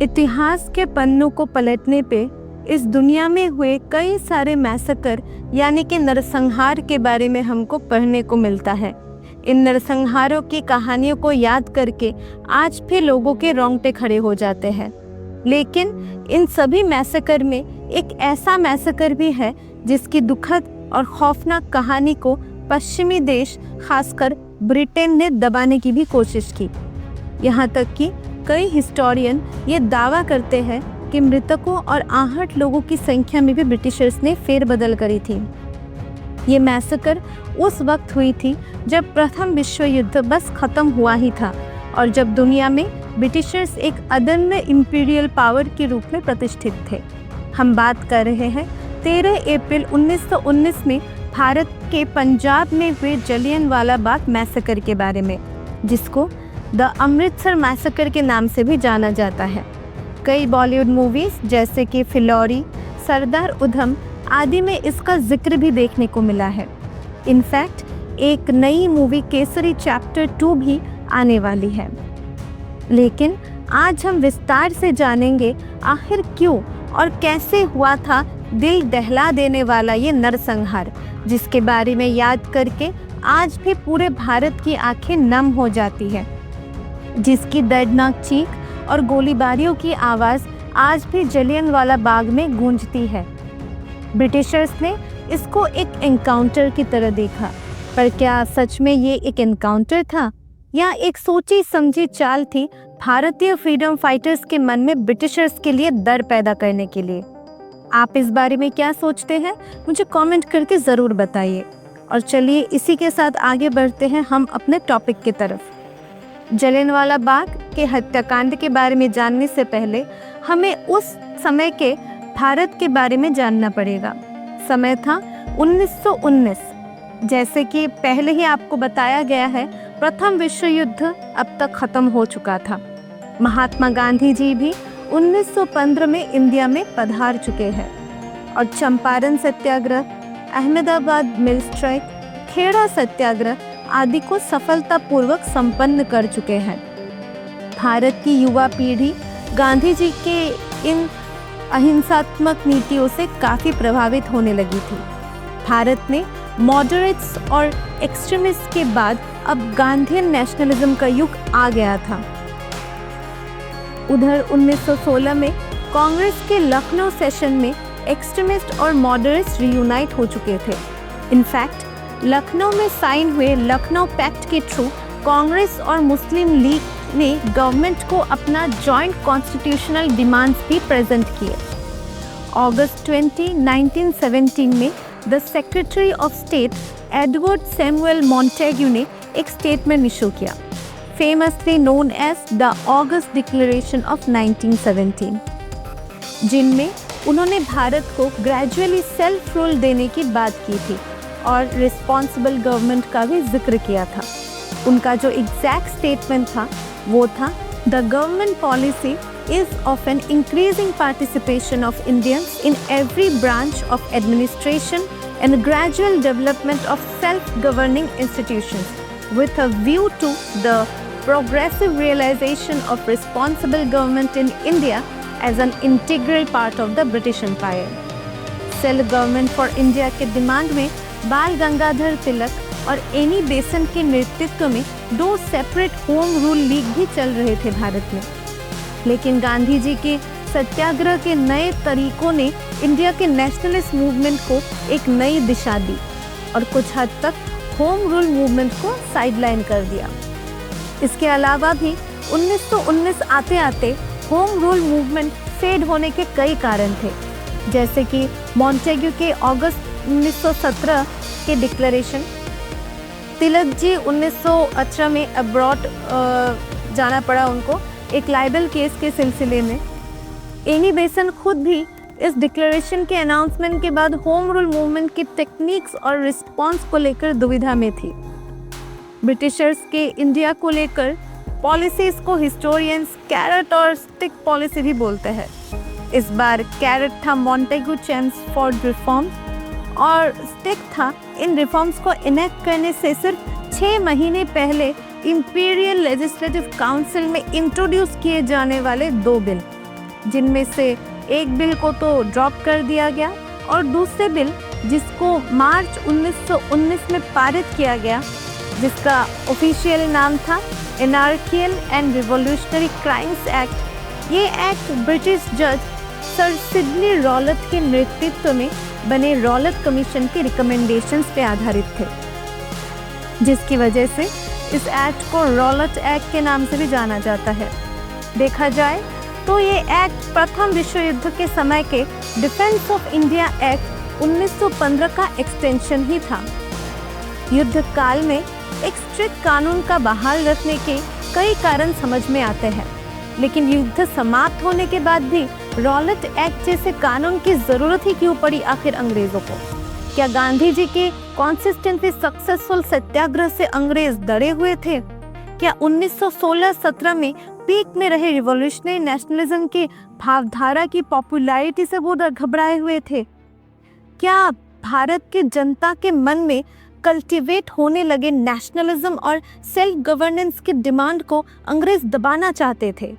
इतिहास के पन्नों को पलटने पे इस दुनिया में हुए कई सारे मैसेकर यानी कि नरसंहार के बारे में हमको पढ़ने को मिलता है। इन नरसंहारों की कहानियों को याद करके आज भी लोगों के रोंगटे खड़े हो जाते हैं। लेकिन इन सभी मैसेकर में एक ऐसा मैसेकर भी है जिसकी दुखद और खौफनाक कहानी को पश्चिमी देश खासकर ब्रिटेन ने दबाने की भी कोशिश की। यहाँ तक कि कई हिस्टोरियन ये दावा करते हैं कि मृतकों और आहत लोगों की संख्या में भी ब्रिटिशर्स ने फेरबदल करी थी। ये मैसेकर उस वक्त हुई थी जब प्रथम विश्व युद्ध बस खत्म हुआ ही था और जब दुनिया में ब्रिटिशर्स एक अदम्य इंपीरियल पावर के रूप में प्रतिष्ठित थे। हम बात कर रहे हैं 13 अप्रैल 1919 में भारत के पंजाब में हुए जलियांवाला बाग मैसेकर के बारे में, जिसको द अमृतसर मैसेकर के नाम से भी जाना जाता है। कई बॉलीवुड मूवीज़ जैसे कि फिलौरी, सरदार उधम आदि में इसका जिक्र भी देखने को मिला है। इनफैक्ट एक नई मूवी केसरी चैप्टर 2 भी आने वाली है। लेकिन आज हम विस्तार से जानेंगे आखिर क्यों और कैसे हुआ था दिल दहला देने वाला ये नरसंहार, जिसके बारे में याद करके आज भी पूरे भारत की आंखें नम हो जाती है, जिसकी दर्दनाक चीख और गोलीबारियों की आवाज़ आज भी जलियांवाला बाग में गूंजती है। ब्रिटिशर्स ने इसको एक एनकाउंटर की तरह देखा, पर क्या सच में ये एक एनकाउंटर था या एक सोची समझी चाल थी भारतीय फ्रीडम फाइटर्स के मन में ब्रिटिशर्स के लिए डर पैदा करने के लिए? आप इस बारे में क्या सोचते हैं, मुझे कमेंट करके ज़रूर बताइए। और चलिए इसी के साथ आगे बढ़ते हैं हम अपने टॉपिक की तरफ। जलियांवाला बाग के हत्याकांड के बारे में जानने से पहले हमें उस समय के भारत के बारे में जानना पड़ेगा। समय था 1919। जैसे कि पहले ही आपको बताया गया है, प्रथम विश्व युद्ध अब तक खत्म हो चुका था। महात्मा गांधी जी भी 1915 में इंडिया में पधार चुके हैं और चंपारण सत्याग्रह, अहमदाबाद मिल स्ट्राइक, खेड़ा सत्याग्रह आदि को सफलतापूर्वक संपन्न कर चुके हैं। भारत की युवा पीढ़ी गांधी जी के इन अहिंसात्मक नीतियों से काफ़ी प्रभावित होने लगी थी। भारत में मॉडरेट्स और एक्सट्रीमिस्ट के बाद अब गांधीयन नेशनलिज्म का युग आ गया था। उधर 1916 में कांग्रेस के लखनऊ सेशन में एक्सट्रीमिस्ट और मॉडरेट्स रियूनाइट हो चुके थे। इनफैक्ट लखनऊ में साइन हुए लखनऊ पैक्ट के थ्रू कांग्रेस और मुस्लिम लीग ने गवर्नमेंट को अपना जॉइंट कॉन्स्टिट्यूशनल डिमांड्स भी प्रेजेंट किए। अगस्त 20, 1917 में the secretary of state Edward Samuel Montague ने एक स्टेटमेंट इशू किया, famously known as the August declaration of 1917, जिनमें उन्होंने भारत को ग्रेजुअली सेल्फ रूल देने की बात की थी और रिस्पॉन्सिबल गवर्नमेंट का भी जिक्र किया था। उनका जो एग्जैक्ट स्टेटमेंट था वो था, the government policy is of an increasing participation of Indians in every branch of administration and gradual development of self governing institutions with a view to the progressive realisation of responsible government in India as an integral part of the British Empire. Self government for India के डिमांड में बाल गंगाधर तिलक और any बेसन के नेतृत्व में 2 separate home rule league भी चल रहे थे भारत में। लेकिन गांधी जी के सत्याग्रह के नए तरीकों ने इंडिया के नेशनलिस्ट मूवमेंट को एक नई दिशा दी और कुछ हद तक होम रूल मूवमेंट को साइडलाइन कर दिया। इसके अलावा भी 1919 आते आते होम रूल मूवमेंट फेड होने के कई कारण थे, जैसे कि मॉन्टेग्यू के अगस्त 1917 के डिक्लेरेशन, तिलक जी 1918 में अब्रॉड जाना पड़ा उनको एक लाइबल केस के सिलसिले में। एनी बेसन खुद भी इस डिक्लेरेशन के अनाउंसमेंट के बाद होम रूल मूवमेंट की टेक्निक्स और रिस्पांस को लेकर दुविधा में थी। ब्रिटिशर्स के इंडिया को लेकर पॉलिसीज को हिस्टोरियंस कैरेट और स्टिक पॉलिसी भी बोलते हैं। इस बार कैरेट था मॉन्टेग्यू चेम्सफोर्ड रिफॉर्म्स और स्टिक था इन रिफॉर्म्स को इनेक्ट करने से सिर्फ 6 महीने पहले इंपीरियल लेजिस्लेटिव काउंसिल में इंट्रोड्यूस किए जाने वाले 2 बिल, जिनमें से एक बिल को तो ड्रॉप कर दिया गया और दूसरे बिल जिसको मार्च 1919 में पारित किया गया, जिसका ऑफिशियल नाम था एनार्कियल एंड रिवॉल्यूशनरी क्राइम्स एक्ट। ये एक्ट ब्रिटिश जज सर सिडनी रॉलेट के नेतृत्व में बने रॉलेट कमीशन के रिकमेंडेशंस पे आधारित थे, जिसकी वजह से इस एक्ट को रॉलेट एक्ट के नाम से भी जाना जाता है। देखा जाए तो ये एक्ट प्रथम विश्व युद्ध के समय के डिफेंस ऑफ इंडिया एक्ट 1915 का एक्सटेंशन ही था। युद्ध काल में एक स्ट्रिक्ट कानून का बहाल रखने के कई कारण समझ में आते हैं, लेकिन युद्ध समाप्त होने के बाद भी रॉलेट एक्ट जैसे कानून की जरूरत ही क्यों पड़ी आखिर अंग्रेजों को? क्या गांधी जी के कॉन्सिस्टेंटली सक्सेसफुल सत्याग्रह से अंग्रेज डरे हुए थे? क्या 1916-17 में पीक में रहे रिवॉल्यूशनरी नेशनलिज्म के भावधारा की पॉपुलैरिटी से वो घबराए हुए थे? क्या भारत की जनता के मन में कल्टीवेट होने लगे नेशनलिज्म और सेल्फ गवर्नेंस की डिमांड को अंग्रेज दबाना चाहते थे?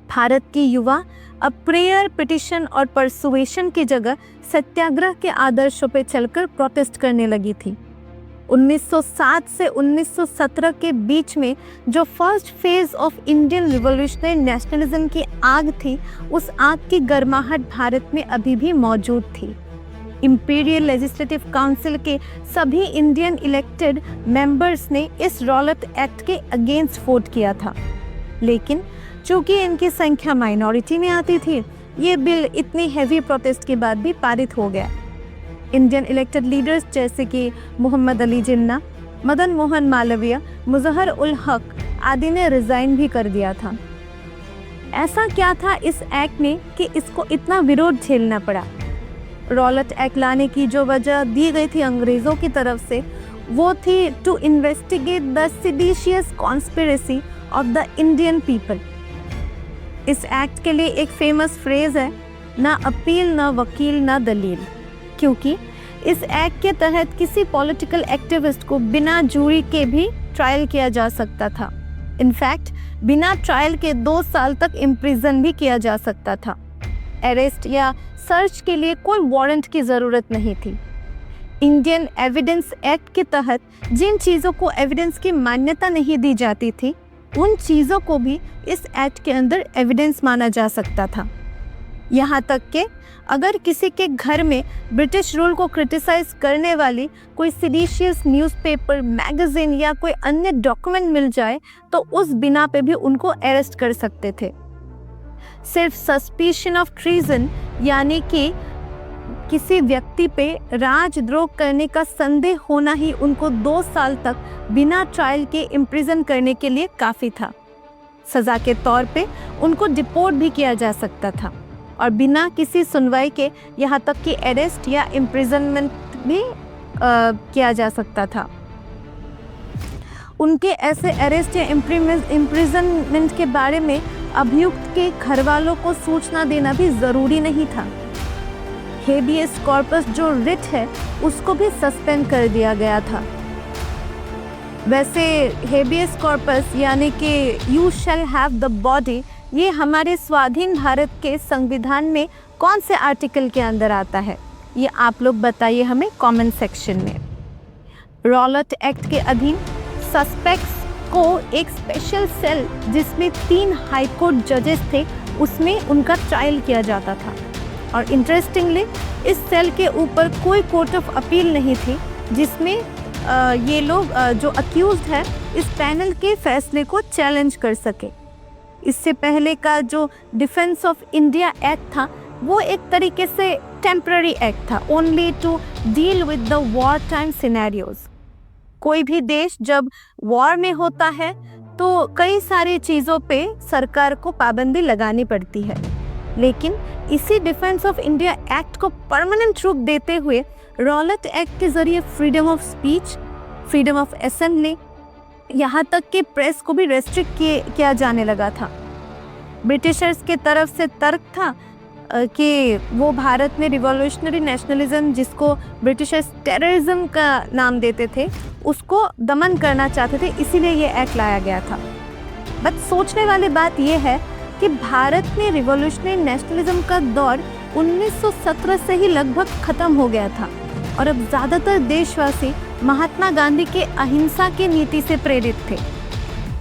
भारत की युवा अब प्रेयर, पिटिशन और परसुएशन की जगह सत्याग्रह के आदर्शों पर चलकर प्रोटेस्ट करने लगी थी। 1907 से 1917 के बीच में जो first phase of Indian revolutionary nationalism की आग थी, उस आग की गर्माहट भारत में अभी भी मौजूद थी। इंपीरियल लेजिस्लेटिव काउंसिल के सभी इंडियन इलेक्टेड मेंबर्स ने इस रॉलेट एक्ट के अगेंस्ट वोट किया था, लेकिन चूंकि इनकी संख्या माइनॉरिटी में आती थी, ये बिल इतनी हैवी प्रोटेस्ट के बाद भी पारित हो गया। इंडियन इलेक्टेड लीडर्स जैसे कि मोहम्मद अली जिन्ना, मदन मोहन मालवीय, मुजहर उल हक आदि ने रिजाइन भी कर दिया था। ऐसा क्या था इस एक्ट में कि इसको इतना विरोध झेलना पड़ा? रॉलेट एक्ट लाने की जो वजह दी गई थी अंग्रेजों की तरफ से, वो थी to investigate the seditious conspiracy of the Indian people. इस एक्ट के लिए एक फेमस फ्रेज है, ना अपील, ना वकील, ना दलील, क्योंकि इस एक्ट के तहत किसी पॉलिटिकल एक्टिविस्ट को बिना जूरी के भी ट्रायल किया जा सकता था। इनफैक्ट बिना ट्रायल के 2 साल तक इम्प्रिजन भी किया जा सकता था। अरेस्ट या सर्च के लिए कोई वारंट की ज़रूरत नहीं थी। इंडियन एविडेंस एक्ट के तहत जिन चीज़ों को एविडेंस की मान्यता नहीं दी जाती थी, उन चीज़ों को भी इस एक्ट के अंदर एविडेंस माना जा सकता था। यहाँ तक कि अगर किसी के घर में ब्रिटिश रूल को क्रिटिसाइज करने वाली कोई सेडिशियस न्यूज़पेपर, मैगजीन या कोई अन्य डॉक्यूमेंट मिल जाए, तो उस बिना पे भी उनको अरेस्ट कर सकते थे। सिर्फ सस्पिशन ऑफ ट्रीजन यानी कि किसी व्यक्ति पे राजद्रोह करने का संदेह होना ही उनको 2 साल तक बिना ट्रायल के इम्प्रिजन करने के लिए काफ़ी था। सज़ा के तौर पे उनको डिपोर्ट भी किया जा सकता था और बिना किसी सुनवाई के यहाँ तक कि अरेस्ट या इम्प्रिजनमेंट भी किया जा सकता था। उनके ऐसे अरेस्ट या इम्प्रिजनमेंट के बारे में अभियुक्त के घर वालों को सूचना देना भी ज़रूरी नहीं था। हेबियस कॉर्पस जो रिट है, उसको भी सस्पेंड कर दिया गया था। वैसे हेबियस कॉर्पस यानी कि you shall have the body, ये हमारे स्वाधीन भारत के संविधान में कौन से आर्टिकल के अंदर आता है, ये आप लोग बताइए हमें कमेंट सेक्शन में। रॉलेट एक्ट के अधीन सस्पेक्ट्स को एक स्पेशल सेल जिसमें 3 हाई कोर्ट जजेस थे, उसमें उनका ट्रायल किया जाता था। और इंटरेस्टिंगली इस सेल के ऊपर कोई कोर्ट ऑफ अपील नहीं थी, जिसमें ये लोग जो अक्यूज्ड है इस पैनल के फैसले को चैलेंज कर सके। इससे पहले का जो डिफेंस ऑफ इंडिया एक्ट था, वो एक तरीके से टेम्पररी एक्ट था, only to deal with the war time scenarios. कोई भी देश जब वॉर में होता है तो कई सारी चीज़ों पे सरकार को पाबंदी लगानी पड़ती है, लेकिन इसी डिफेंस ऑफ इंडिया एक्ट को परमानेंट रूप देते हुए रॉलेट एक्ट के जरिए freedom of speech, freedom of assembly, यहाँ तक कि प्रेस को भी रेस्ट्रिक्ट किया जाने लगा था। ब्रिटिशर्स के तरफ से तर्क था कि वो भारत में रिवॉल्यूशनरी नेशनलिज्म, जिसको ब्रिटिशर्स टेररिज्म का नाम देते थे, उसको दमन करना चाहते थे, इसीलिए ये एक्ट लाया गया था। बट सोचने वाली बात ये है कि भारत में रिवॉल्यूशनरी नेशनलिज्म का दौर 1917 से ही लगभग खत्म हो गया था और अब ज़्यादातर देशवासी महात्मा गांधी के अहिंसा की नीति से प्रेरित थे।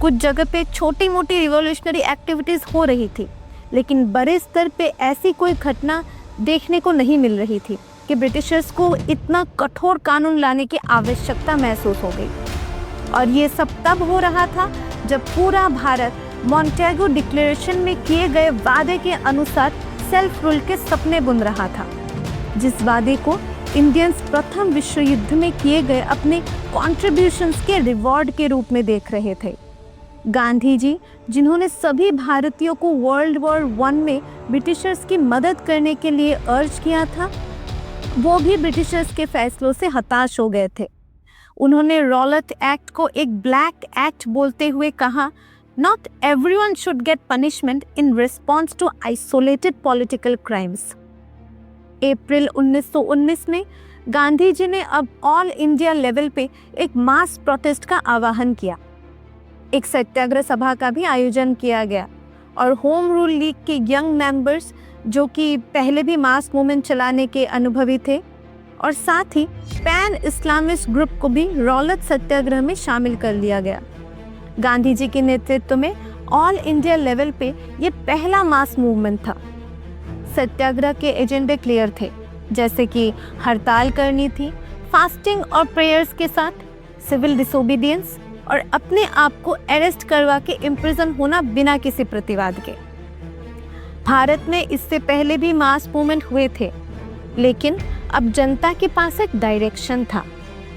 कुछ जगह पे छोटी मोटी रिवॉल्यूशनरी एक्टिविटीज़ हो रही थी, लेकिन बड़े स्तर पे ऐसी कोई घटना देखने को नहीं मिल रही थी कि ब्रिटिशर्स को इतना कठोर कानून लाने की आवश्यकता महसूस हो गई। और ये सब तब हो रहा था जब पूरा भारत मॉन्टेगो डिक्लेरेशन में किए गए वादे के अनुसार सेल्फ रूल के सपने बुन रहा था, जिस वादे को इंडियंस प्रथम विश्व युद्ध में किए गए अपने कॉन्ट्रीब्यूशंस के रिवॉर्ड के रूप में देख रहे थे। गांधी जी, जिन्होंने सभी भारतीयों को वर्ल्ड वॉर 1 में ब्रिटिशर्स की मदद करने के लिए अर्ज किया था, वो भी ब्रिटिशर्स के फैसलों से हताश हो गए थे। उन्होंने रॉलेट एक्ट को एक ब्लैक एक्ट बोलते हुए कहा, Not everyone should get punishment in response to isolated political crimes. अप्रैल 1919 में गांधी जी ने अब ऑल इंडिया लेवल पे एक मास प्रोटेस्ट का आह्वान किया। एक सत्याग्रह सभा का भी आयोजन किया गया और होम रूल लीग के यंग मेंबर्स, जो कि पहले भी मास मूवमेंट चलाने के अनुभवी थे, और साथ ही पैन इस्लामिस्ट ग्रुप को भी रॉलेट सत्याग्रह में शामिल कर लिया गया। गांधी जी के नेतृत्व में ऑल इंडिया लेवल पे ये पहला मास मूवमेंट था। सत्याग्रह के एजेंडे क्लियर थे, जैसे कि हड़ताल करनी थी, फास्टिंग और प्रेयर्स के साथ, सिविल डिसोबीडियंस और अपने आप को अरेस्ट करवा के इम्प्रिजन होना बिना किसी प्रतिवाद के। भारत में इससे पहले भी मास मूवमेंट हुए थे, लेकिन अब जनता के पास एक डायरेक्शन था,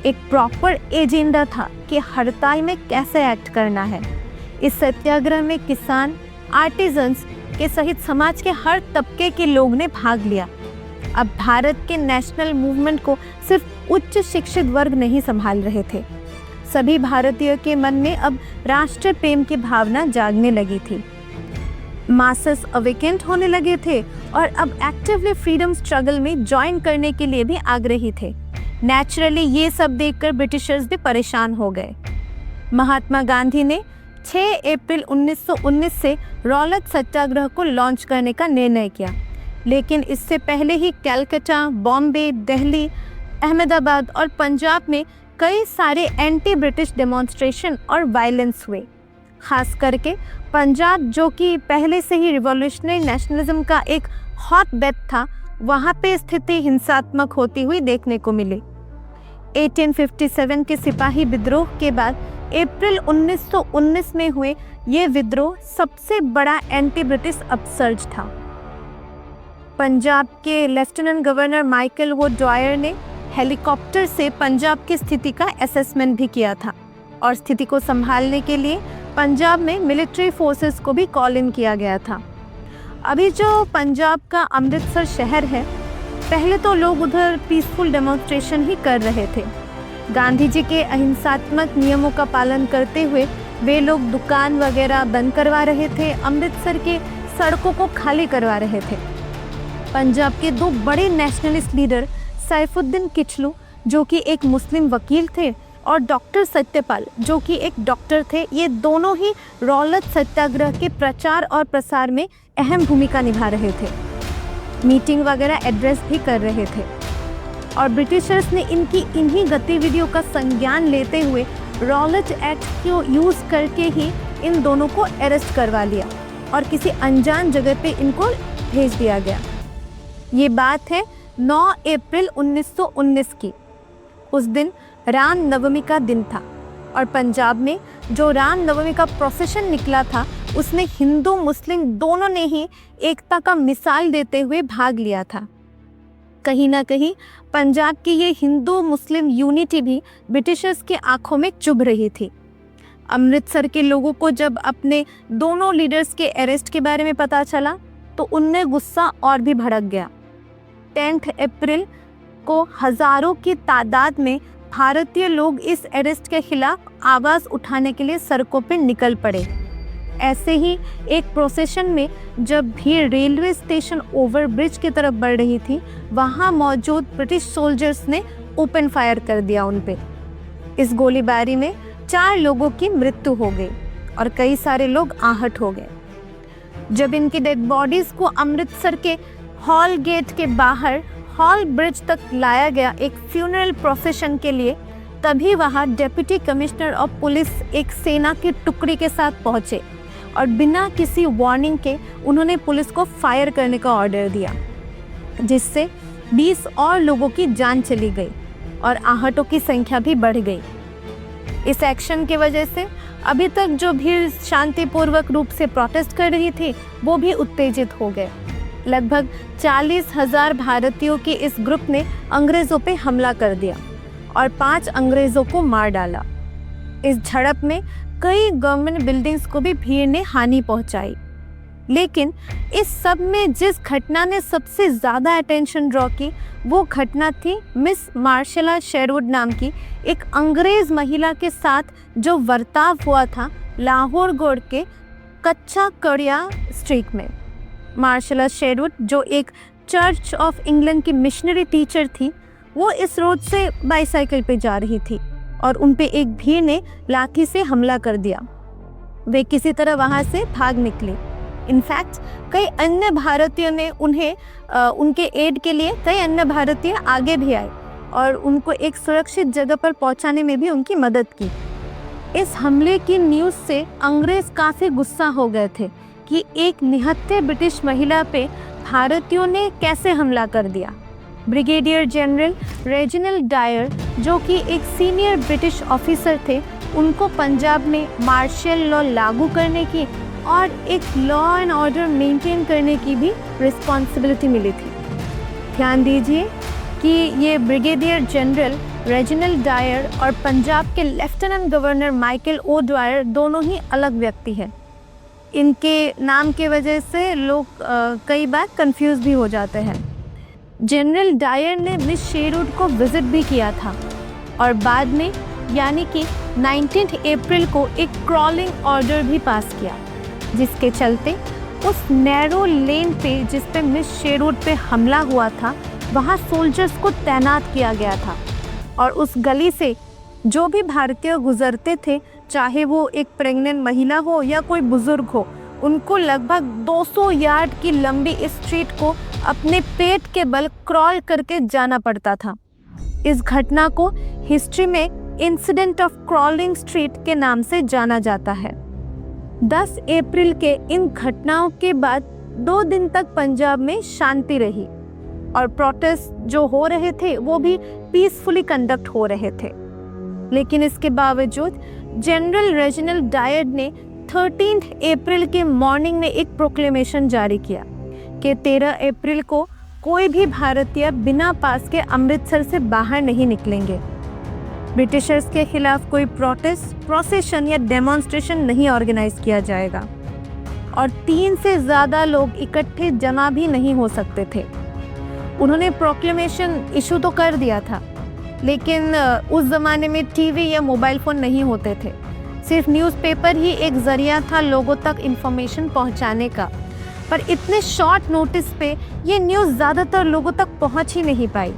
एक प्रॉपर एजेंडा था कि हड़ताल में कैसे एक्ट करना है। इस सत्याग्रह में किसान, आर्टिजन्स के सहित समाज के हर तबके के लोग ने भाग लिया। अब भारत के नेशनल मूवमेंट को सिर्फ उच्च शिक्षित वर्ग नहीं संभाल रहे थे, सभी भारतीयों के मन में अब राष्ट्र प्रेम की भावना जागने लगी थी। मासेस अवेकेंट होने लगे थे और अब एक्टिवली फ्रीडम स्ट्रगल में ज्वाइन करने के लिए भी आग्रही थे। नेचुरली ये सब देखकर ब्रिटिशर्स भी परेशान हो गए। महात्मा गांधी ने 6 अप्रैल 1919 से रॉलेट सत्याग्रह को लॉन्च करने का निर्णय किया, लेकिन इससे पहले ही कलकत्ता, बॉम्बे, दिल्ली, अहमदाबाद और पंजाब में कई सारे एंटी ब्रिटिश डेमोन्स्ट्रेशन और वायलेंस हुए। खास करके पंजाब, जो कि पहले से ही रिवॉल्यूशनरी नेशनलिज्म का एक हॉट बेड था, वहाँ पे स्थिति हिंसात्मक होती हुई देखने को मिली। 1857 के सिपाही विद्रोह के बाद अप्रैल 1919 में हुए ये विद्रोह सबसे बड़ा एंटी ब्रिटिश अपसर्ज था। पंजाब के लेफ्टिनेंट गवर्नर माइकल वो डॉयर ने हेलीकॉप्टर से पंजाब की स्थिति का असेसमेंट भी किया था और स्थिति को संभालने के लिए पंजाब में मिलिट्री फोर्सेस को भी कॉल इन किया गया था। अभी जो पंजाब का अमृतसर शहर है, पहले तो लोग उधर पीसफुल डेमोन्स्ट्रेशन ही कर रहे थे। गांधी जी के अहिंसात्मक नियमों का पालन करते हुए वे लोग दुकान वगैरह बंद करवा रहे थे, अमृतसर के सड़कों को खाली करवा रहे थे। पंजाब के 2 बड़े नेशनलिस्ट लीडर सैफुद्दीन किचलू, जो कि एक मुस्लिम वकील थे, और डॉक्टर सत्यपाल, जो कि एक डॉक्टर थे, ये दोनों ही रॉलेट सत्याग्रह के प्रचार और प्रसार में अहम भूमिका निभा रहे थे। मीटिंग वगैरह एड्रेस भी कर रहे थे और ब्रिटिशर्स ने इन्हीं गतिविधियों का संज्ञान लेते हुए रॉलेट एक्ट को यूज़ करके ही इन दोनों को अरेस्ट करवा लिया और किसी अनजान जगह पे इनको भेज दिया गया। ये बात है 9 अप्रैल 1919 की। उस दिन राम नवमी का दिन था और पंजाब में जो राम नवमी का प्रोसेशन निकला था, उसमें हिंदू मुस्लिम दोनों ने ही एकता का मिसाल देते हुए भाग लिया था। कहीं ना कहीं पंजाब की ये हिंदू मुस्लिम यूनिटी भी ब्रिटिशर्स की आंखों में चुभ रही थी। अमृतसर के लोगों को जब अपने दोनों लीडर्स के अरेस्ट के बारे में पता चला तो उनमें गुस्सा और भी भड़क गया। 10 अप्रैल को हजारों की तादाद में भारतीय लोग इस अरेस्ट के खिलाफ आवाज़ उठाने के लिए सड़कों पर निकल पड़े। ऐसे ही एक प्रोसेशन में जब भीड़ रेलवे स्टेशन ओवरब्रिज की तरफ बढ़ रही थी, वहां मौजूद ब्रिटिश सोल्जर्स ने ओपन फायर कर दिया उन पे। इस गोलीबारी में 4 लोगों की मृत्यु हो गई और कई सारे लोग आहत हो गए। जब इनकी डेड बॉडीज को अमृतसर के हॉल गेट के बाहर हॉल ब्रिज तक लाया गया एक फ्यूनरल प्रोसेशन के लिए, तभी वहां डिप्टी कमिश्नर ऑफ पुलिस एक सेना की टुकड़ी के साथ पहुंचे और बिना किसी वार्निंग के उन्होंने पुलिस को फायर करने का ऑर्डर दिया, जिससे 20 और लोगों की जान चली गई और आहतों की संख्या भी बढ़ गई। इस एक्शन की वजह से अभी तक जो भीड़ शांतिपूर्वक रूप से प्रोटेस्ट कर रही थी वो भी उत्तेजित हो गए। लगभग 40,000 भारतीयों के इस ग्रुप ने अंग्रेज़ों पे हमला कर दिया और 5 अंग्रेज़ों को मार डाला। इस झड़प में कई गवर्नमेंट बिल्डिंग्स को भी भीड़ ने हानि पहुंचाई। लेकिन इस सब में जिस घटना ने सबसे ज़्यादा अटेंशन ड्रॉ की वो घटना थी मिस मार्शला शेरवुड नाम की एक अंग्रेज़ महिला के साथ जो बर्ताव हुआ था लाहौर गोड़ के कच्चा कड़िया स्ट्रीट में। मार्शला शेरवुड जो एक चर्च ऑफ इंग्लैंड की मिशनरी टीचर थी, वो इस रोड से बाईसाइकिल पे जा रही थी और उन पे एक भीड़ ने लाठी से हमला कर दिया। वे किसी तरह वहाँ से भाग निकले। इनफैक्ट कई अन्य भारतीयों ने उनके एड के लिए कई अन्य भारतीय आगे भी आए और उनको एक सुरक्षित जगह पर पहुंचाने में भी उनकी मदद की। इस हमले की न्यूज़ से अंग्रेज़ काफ़ी गुस्सा हो गए थे कि एक निहत्थे ब्रिटिश महिला पे भारतीयों ने कैसे हमला कर दिया। ब्रिगेडियर जनरल रेजिनाल्ड डायर जो कि एक सीनियर ब्रिटिश ऑफिसर थे, उनको पंजाब में मार्शल लॉ लागू करने की और एक लॉ एंड ऑर्डर मेंटेन करने की भी रिस्पॉन्सिबिलिटी मिली थी। ध्यान दीजिए कि ये ब्रिगेडियर जनरल रेजिनाल्ड डायर और पंजाब के lieutenant governor Michael O Dwyer दोनों ही अलग व्यक्ति हैं। इनके नाम के वजह से लोग कई बार कंफ्यूज भी हो जाते हैं। जनरल डायर ने मिस शेरवुड को विज़िट भी किया था और बाद में यानी कि 19 अप्रैल को एक क्रॉलिंग ऑर्डर भी पास किया, जिसके चलते उस नैरो लेन पे जिस पे मिस शेरवुड पे हमला हुआ था वहाँ सोल्जर्स को तैनात किया गया था और उस गली से जो भी भारतीय गुजरते थे, चाहे वो एक प्रेग्नेंट महिला हो या कोई बुजुर्ग हो, उनको लगभग 200 यार्ड की लंबी इस स्ट्रीट को अपने पेट के बल क्रॉल करके जाना पड़ता था। इस घटना को हिस्ट्री में इंसिडेंट ऑफ क्रॉलिंग स्ट्रीट के नाम से जाना जाता है। 10 अप्रैल के इन घटनाओं के बाद 2 दिन तक पंजाब में शांति रही और प्रोटेस्ट जो हो रहे थे वो भी पीसफुली कंडक्ट हो रहे थे। लेकिन इसके बावजूद जनरल रेजिनाल्ड डायर ने 13 अप्रैल के मॉर्निंग में एक प्रोक्लेमेशन जारी किया कि 13 अप्रैल को कोई भी भारतीय बिना पास के अमृतसर से बाहर नहीं निकलेंगे। ब्रिटिशर्स के खिलाफ कोई प्रोटेस्ट, प्रोसेशन या डेमोन्स्ट्रेशन नहीं ऑर्गेनाइज किया जाएगा और 3 से ज़्यादा लोग इकट्ठे जमा भी नहीं हो सकते थे। उन्होंने प्रोक्लेमेशन इशू तो कर दिया था, लेकिन उस ज़माने में टीवी या मोबाइल फ़ोन नहीं होते थे। सिर्फ न्यूज़पेपर ही एक ज़रिया था लोगों तक इन्फॉर्मेशन पहुंचाने का। पर इतने शॉर्ट नोटिस पे ये न्यूज़ ज़्यादातर लोगों तक पहुंच ही नहीं पाई,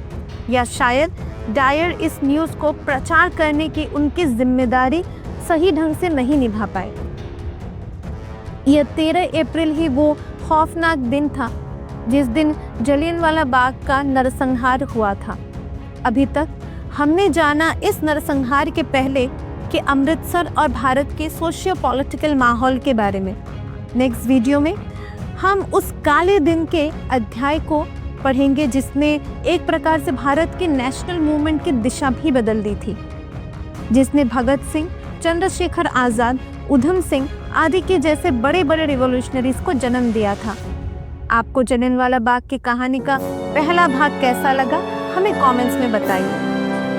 या शायद डायर इस न्यूज़ को प्रचार करने की उनकी जिम्मेदारी सही ढंग से नहीं निभा पाए। यह 13 अप्रैल ही वो खौफनाक दिन था जिस दिन जलियांवाला बाग का नरसंहार हुआ था। अभी तक हमने जाना इस नरसंहार के पहले कि अमृतसर और भारत के सोशियो पॉलिटिकल माहौल के बारे में। नेक्स्ट वीडियो में हम उस काले दिन के अध्याय को पढ़ेंगे जिसने एक प्रकार से भारत के नेशनल मूवमेंट की दिशा भी बदल दी थी, जिसने भगत सिंह, चंद्रशेखर आज़ाद, उधम सिंह आदि के जैसे बड़े बड़े रिवॉल्यूशनरीज को जन्म दिया था। आपको जलियांवाला बाग की कहानी का पहला भाग कैसा लगा हमें कमेंट्स में बताइए।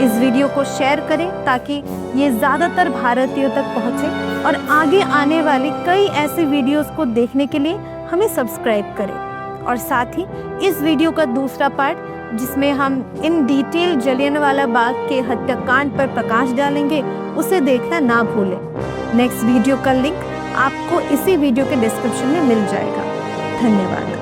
इस वीडियो को शेयर करें ताकि ये ज़्यादातर भारतीयों तक पहुँचे और आगे आने वाली कई ऐसी वीडियोस को देखने के लिए हमें सब्सक्राइब करें। और साथ ही इस वीडियो का दूसरा पार्ट जिसमें हम इन डिटेल जलियांवाला बाग के हत्याकांड पर प्रकाश डालेंगे, उसे देखना ना भूलें। नेक्स्ट वीडियो का लिंक आपको इसी वीडियो के डिस्क्रिप्शन में मिल जाएगा। धन्यवाद।